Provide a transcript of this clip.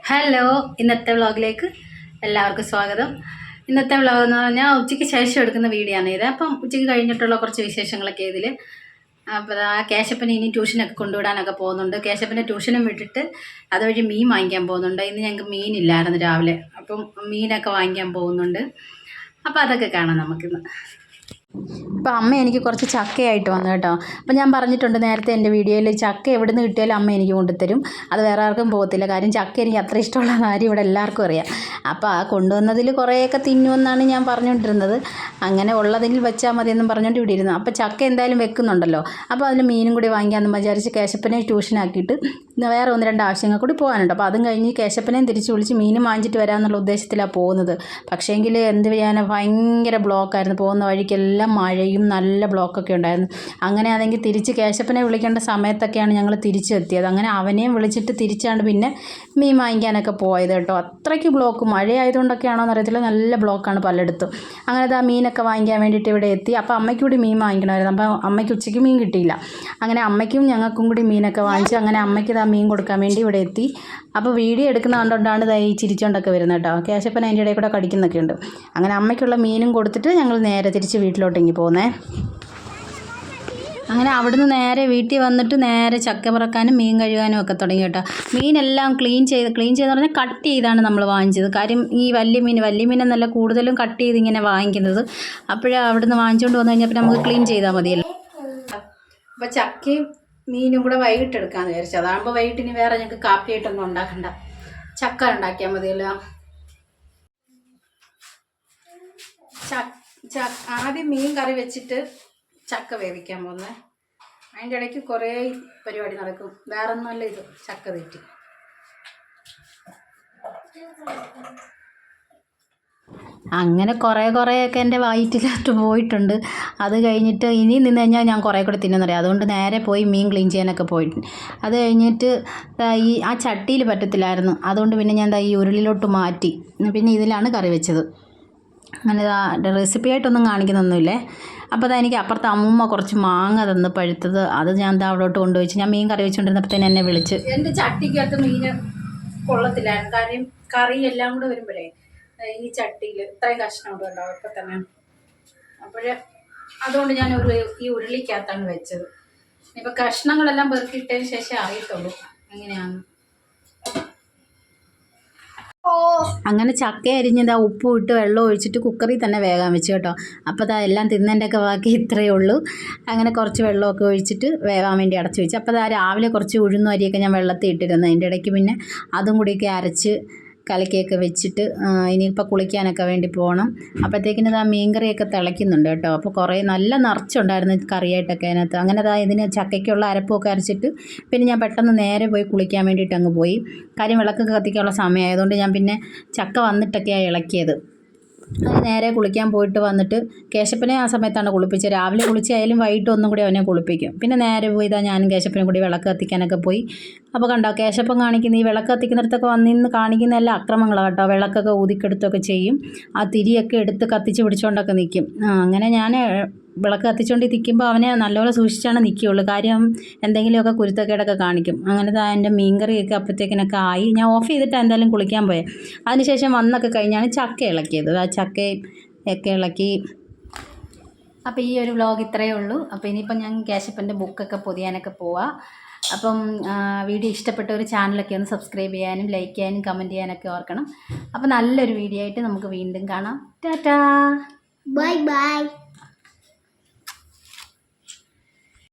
Hello, ഇന്നത്തെ വ്ളോഗിലേക്ക് എല്ലാവർക്കും സ്വാഗതം. ഇന്നത്തെ വ്ളോഗ് എന്ന് പറഞ്ഞാൽ ഉച്ചയ്ക്ക് ശേഷം എടുക്കുന്ന വീഡിയോ ആണ് ഇത്. അപ്പം ഉച്ചയ്ക്ക് കഴിഞ്ഞിട്ടുള്ള കുറച്ച് വിശേഷങ്ങളൊക്കെ ഇതിൽ. അപ്പോൾ ആ കേശപ്പനെ ഇനി ട്യൂഷനൊക്കെ കൊണ്ടുവിടാനൊക്കെ പോകുന്നുണ്ട്. കേശപ്പനെ ട്യൂഷനും വിട്ടിട്ട് അതുവഴി മീൻ വാങ്ങിക്കാൻ പോകുന്നുണ്ട്. ഇന്ന് ഞങ്ങൾക്ക് മീനില്ലായിരുന്നു രാവിലെ, അപ്പം മീനൊക്കെ വാങ്ങിക്കാൻ പോകുന്നുണ്ട്. അപ്പോൾ അതൊക്കെ കാണാം നമുക്കിന്ന്. അപ്പോൾ അമ്മ എനിക്ക് കുറച്ച് ചക്കയായിട്ട് വന്നു കേട്ടോ. അപ്പോൾ ഞാൻ പറഞ്ഞിട്ടുണ്ട് നേരത്തെ എൻ്റെ വീഡിയോയിൽ, ചക്ക എവിടെ നിന്ന് കിട്ടിയാലും അമ്മ എനിക്ക് കൊണ്ടുത്തരും. അത് വേറെ ആർക്കും പോകത്തില്ല. കാര്യം ചക്ക എനിക്ക് അത്ര ഇഷ്ടമുള്ള കാര്യം ഇവിടെ എല്ലാവർക്കും അറിയാം. അപ്പോൾ ആ കൊണ്ടുവന്നതിൽ കുറേയൊക്കെ തിന്നുമെന്നാണ് ഞാൻ പറഞ്ഞുകൊണ്ടിരുന്നത്. അങ്ങനെ ഉള്ളതിൽ വെച്ചാൽ മതിയെന്നും പറഞ്ഞുകൊണ്ട് ഇവിടെ ഇരുന്നു. അപ്പോൾ ചക്ക എന്തായാലും വെക്കുന്നുണ്ടല്ലോ, അപ്പോൾ അതിൽ മീനും കൂടി വാങ്ങിക്കാമെന്ന് വിചാരിച്ച് കേശപ്പനെ ട്യൂഷനാക്കിയിട്ട് വേറെ 1-2 ആവശ്യങ്ങൾ കൂടി പോകാനുണ്ട്. അപ്പോൾ അതും കഴിഞ്ഞ് കേശപ്പനെയും തിരിച്ച് വിളിച്ച് മീനും വാങ്ങിച്ചിട്ട് വരാമെന്നുള്ള ഉദ്ദേശത്തിലാണ് പോകുന്നത്. പക്ഷേങ്കിൽ എന്ത് ചെയ്യാനാണ്, ഭയങ്കര ബ്ലോക്കായിരുന്നു. പോകുന്ന വഴിക്കെല്ലാം മഴയും നല്ല ബ്ലോക്കൊക്കെ ഉണ്ടായിരുന്നു. അങ്ങനെയാണെങ്കിൽ തിരിച്ച് കേശപ്പനെ വിളിക്കേണ്ട സമയത്തൊക്കെയാണ് ഞങ്ങൾ തിരിച്ചെത്തിയത്. അങ്ങനെ അവനെയും വിളിച്ചിട്ട് തിരിച്ചാണ്ട് പിന്നെ മീൻ വാങ്ങിക്കാനൊക്കെ പോയത് കേട്ടോ. അത്രയ്ക്ക് ബ്ലോക്ക്, മഴയായതുകൊണ്ടൊക്കെയാണോ എന്നറിയത്തില്ല, നല്ല ബ്ലോക്കാണ് പലയിടത്തും. അങ്ങനെ ആ മീനൊക്കെ വാങ്ങിക്കാൻ വേണ്ടിയിട്ട് ഇവിടെ എത്തി. അപ്പോൾ അമ്മയ്ക്ക് കൂടി മീൻ വാങ്ങിക്കണമായിരുന്നു. അപ്പോൾ അമ്മയ്ക്ക് ഉച്ചയ്ക്ക് മീൻ കിട്ടിയില്ല. അങ്ങനെ അമ്മയ്ക്കും ഞങ്ങൾക്കും കൂടി മീനൊക്കെ വാങ്ങിച്ച് അങ്ങനെ അമ്മയ്ക്ക് മീൻ കൊടുക്കാൻ വേണ്ടി ഇവിടെ എത്തി. അപ്പോൾ വീഡിയോ എടുക്കുന്ന കണ്ടുകൊണ്ടാണ് ഈ ചിരിച്ചുകൊണ്ടൊക്കെ വരുന്നത് കേട്ടോ. കേശപ്പൻ അതിൻ്റെ ഇടയിൽ കൂടെ കടിക്കുന്നൊക്കെ ഉണ്ട്. അങ്ങനെ അമ്മയ്ക്കുള്ള മീനും കൊടുത്തിട്ട് ഞങ്ങൾ നേരെ തിരിച്ച് വീട്ടിലോട്ടെങ്കിൽ പോകുന്നേ. അങ്ങനെ അവിടുന്ന് നേരെ വീട്ടിൽ വന്നിട്ട് നേരെ ചക്ക പറക്കാനും മീൻ കഴുകാനും ഒക്കെ തുടങ്ങി കേട്ടോ. മീനെല്ലാം ക്ലീൻ ചെയ്ത് പറഞ്ഞാൽ കട്ട് ചെയ്താണ് നമ്മൾ വാങ്ങിച്ചത്. കാര്യം ഈ വലിയ മീൻ എന്നല്ല, കൂടുതലും കട്ട് ചെയ്ത് ഇങ്ങനെ വാങ്ങിക്കുന്നത്. അപ്പോഴേ അവിടുന്ന് വാങ്ങിച്ചുകൊണ്ട് വന്നു കഴിഞ്ഞാൽ നമുക്ക് ക്ലീൻ ചെയ്താൽ മതിയല്ലോ. അപ്പോൾ ചക്കയും മീനും കൂടെ വൈകിട്ട് എടുക്കാമെന്ന് വിചാരിച്ചു. അതാകുമ്പോൾ വൈകിട്ടിന് വേറെ ഞങ്ങൾക്ക് കാപ്പിയായിട്ടൊന്നും ഉണ്ടാക്കണ്ട, ചക്ക ഉണ്ടാക്കിയാൽ മതിയല്ലോ. ആദ്യം മീൻ കറി വെച്ചിട്ട് ചക്ക വേവിക്കാൻ പോകുന്നത്. അതിൻ്റെ ഇടയ്ക്ക് കുറേ പരിപാടി നടക്കും. വേറെ ഒന്നുമല്ല ഇത്, ചക്ക തെറ്റി. അങ്ങനെ കുറേയൊക്കെ എൻ്റെ വയറ്റിലോട്ട് പോയിട്ടുണ്ട്. അത് കഴിഞ്ഞിട്ട് ഇനി നിന്ന് കഴിഞ്ഞാൽ ഞാൻ കുറേ കൂടെ തിന്നുന്നറിയാം. അതുകൊണ്ട് നേരെ പോയി മീൻ ക്ലീൻ ചെയ്യാനൊക്കെ പോയിട്ടുണ്ട്. അത് കഴിഞ്ഞിട്ട് ആ ചട്ടിയിൽ പറ്റത്തില്ലായിരുന്നു. അതുകൊണ്ട് പിന്നെ ഞാൻ ഈ ഉരുളിലോട്ട് മാറ്റി. പിന്നെ ഇതിലാണ് കറി വെച്ചത്. അങ്ങനെ റെസിപ്പി ആയിട്ടൊന്നും കാണിക്കുന്നൊന്നുമില്ലേ. അപ്പോൾ എനിക്ക് അപ്പുറത്ത് അമ്മൂമ്മ കുറച്ച് മാങ്ങ തന്ന് പഴുത്തത്. അത് ഞാൻ അവിടോട്ട് കൊണ്ടുവച്ച്. ഞാൻ മീൻ കറി വെച്ചുകൊണ്ടിരുന്നപ്പോഴത്തേന് എന്നെ വിളിച്ച്. എൻ്റെ ചട്ടിക്കകത്ത് മീൻ കൊള്ളത്തില്ലായിരുന്നു. കാര്യം കറി എല്ലാം കൂടെ വരുമ്പോഴേ ഈ ചട്ടിയിൽ ഇത്രയും കഷ്ണം കൂടെ ഉണ്ടാവും ഇപ്പം തന്നെ. അതുകൊണ്ട് ഞാൻ ഈ ഉരുളിക്കകത്താണ് വെച്ചത്. ഇപ്പം കഷ്ണങ്ങളെല്ലാം പെറുക്കിയിട്ടതിന് ശേഷം അറിയത്തുള്ളൂ എങ്ങനെയാണ്. അങ്ങനെ ചക്ക അരിഞ്ഞതാ ഉപ്പും ഇട്ട് വെള്ളം ഒഴിച്ചിട്ട് കുക്കറിൽ തന്നെ വേകാൻ വെച്ചു കേട്ടോ. അപ്പോൾ എല്ലാം തിന്നതിൻ്റെയൊക്കെ ബാക്കി ഇത്രയേ ഉള്ളൂ. അങ്ങനെ കുറച്ച് വെള്ളമൊക്കെ ഒഴിച്ചിട്ട് വേകാൻ വേണ്ടി അടച്ചു വെച്ചു. അപ്പോൾ രാവിലെ കുറച്ച് ഉഴുന്നും അരിയൊക്കെ ഞാൻ വെള്ളത്തിൽ ഇട്ടിരുന്നു. അതിൻ്റെ ഇടയ്ക്ക് പിന്നെ അതും കൂടിയൊക്കെ അരച്ച് കലക്കിയൊക്കെ വെച്ചിട്ട് ഇനിയിപ്പോൾ കുളിക്കാനൊക്കെ വേണ്ടി പോകണം. അപ്പോഴത്തേക്കിന് മീൻകറിയൊക്കെ തിളയ്ക്കുന്നുണ്ട് കേട്ടോ. അപ്പോൾ കുറേ നല്ല നിറച്ചുണ്ടായിരുന്നു കറിയായിട്ടൊക്കെ അതിനകത്ത്. അങ്ങനെ ഇതിന് ചക്കയ്ക്കുള്ള അരപ്പൊക്കെ അരച്ചിട്ട് പിന്നെ ഞാൻ പെട്ടെന്ന് നേരെ പോയി കുളിക്കാൻ വേണ്ടിയിട്ട് അങ്ങ് പോയി. കാര്യം വിളക്കൊക്കെ കത്തിക്കാനുള്ള സമയമായതുകൊണ്ട് ഞാൻ പിന്നെ ചക്ക വന്നിട്ടൊക്കെയാണ് ഇളക്കിയത്. അത് നേരെ കുളിക്കാൻ പോയിട്ട് വന്നിട്ട് കേശപ്പനെ ആ സമയത്താണ് കുളിപ്പിച്ചത്. രാവിലെ കുളിച്ചായാലും വൈകിട്ട് ഒന്നും കൂടി അവനെ കുളിപ്പിക്കും. പിന്നെ നേരെ പോയി ഞാനും കേശപ്പനും കൂടി വിളക്ക് കത്തിക്കാനൊക്കെ പോയി. അപ്പോൾ കണ്ടോ, കേശപ്പൻ കാണിക്കുന്ന ഈ വിളക്ക് കത്തിക്കുന്നിടത്തൊക്കെ വന്നിന്ന് കാണിക്കുന്ന എല്ലാ അക്രമങ്ങളാണ് കേട്ടോ. വിളക്കൊക്കെ ഊതിക്കെടുത്തൊക്കെ ചെയ്യും. ആ തിരിയൊക്കെ എടുത്ത് കത്തിച്ച് പിടിച്ചുകൊണ്ടൊക്കെ നിൽക്കും. അങ്ങനെ ഞാൻ വിളക്ക് കത്തിച്ചുകൊണ്ട് നിൽക്കുമ്പോൾ അവനെ നല്ലപോലെ സൂക്ഷിച്ചാണ് നിൽക്കുകയുള്ളൂ. കാര്യം എന്തെങ്കിലുമൊക്കെ കുരുത്തക്കേടൊക്കെ കാണിക്കും. അങ്ങനെ എൻ്റെ മീൻകറിയൊക്കെ അപ്പോഴത്തേക്കിനൊക്കെ ആയി. ഞാൻ ഓഫ് ചെയ്തിട്ട് എന്തായാലും കുളിക്കാൻ പോയത്. അതിനുശേഷം വന്നൊക്കെ കഴിഞ്ഞാണ് ചക്ക ഇളക്കിയത്. ആ ചക്കയൊക്കെ ഇളക്കി. അപ്പോൾ ഈ ഒരു വ്ലോഗ് ഇത്രയേ ഉള്ളൂ. അപ്പോൾ ഇനിയിപ്പം ഞാൻ കേശപ്പൻ്റെ ബുക്കൊക്കെ പൊതിയാനൊക്കെ പോവാം. അപ്പം വീഡിയോ ഇഷ്ടപ്പെട്ട ഒരു ചാനലൊക്കെ ഒന്ന് സബ്സ്ക്രൈബ് ചെയ്യാനും ലൈക്ക് ചെയ്യാനും കമൻറ്റ് ചെയ്യാനൊക്കെ ഓർക്കണം. അപ്പോൾ നല്ലൊരു വീഡിയോ ആയിട്ട് നമുക്ക് വീണ്ടും കാണാം. Tata, bye bye.